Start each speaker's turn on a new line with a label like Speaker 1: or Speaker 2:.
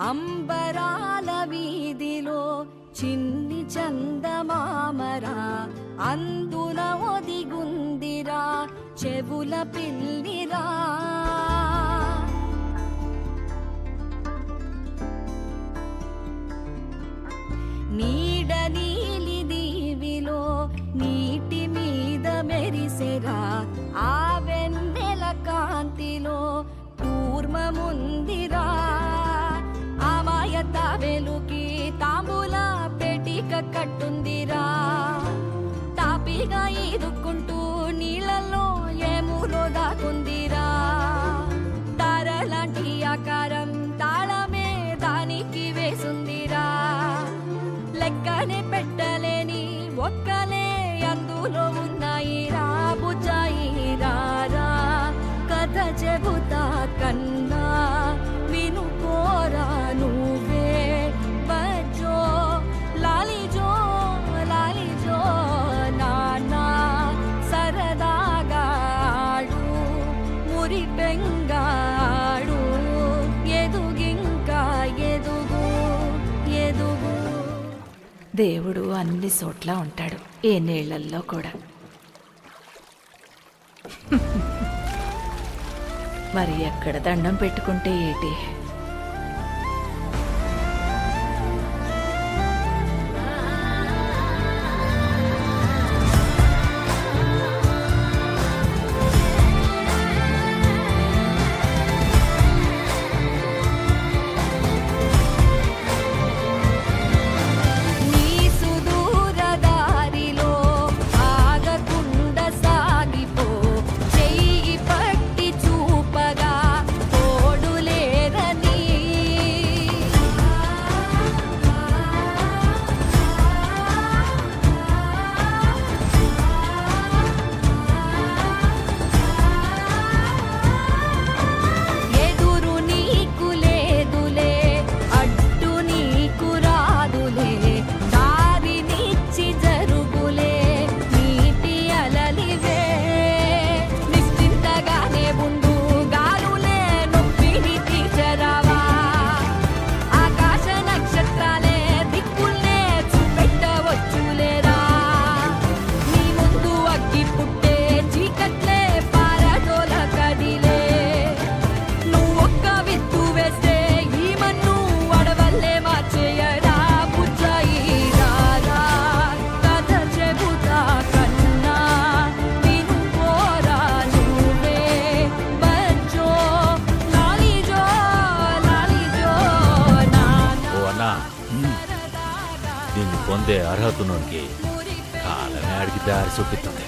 Speaker 1: అంబరాల వీధిలో చిన్ని చందమామరా, అందున ఒదిగుందిరా చెవుల పిల్లిరా. నీడ నీలి దీవిలో నీటి మీద మెరిసెరా, ఆ వెన్నెల కాంతిలో కూర్మముందిరా. ఆమాయత వెలుకి తాంబూల పెటిక కట్టుందిరా, తాపిగా ఈదుకుంటూ నీళ్ళల్లో ఏములో దాకుందిరా. తారలాంటి ఆకారం తాళమే దానికి వేసుందిరా, లెక్కనే పెట్టలేని ఒక్కలే అందులో ఉన్నాయిరా. బుజ్జాయిరా కథ చెబుతా కన్నా, వినుకోరా నువ్వే బజ్జో లాలిజో లాలిజో. నానా సరదాగాడు మురి బెంగాడు, ఎదుగింకా ఎదుగు ఎదుగు.
Speaker 2: దేవుడు అన్ని చోట్ల ఉంటాడు, ఏ నీళ్లల్లో కూడా. మరి ఎక్కడ దండం పెట్టుకుంటే ఏటి?
Speaker 3: దీన్ని పొందే అర్హతలోనికి కాలమే అడిగి దారి చూపిస్తుంది.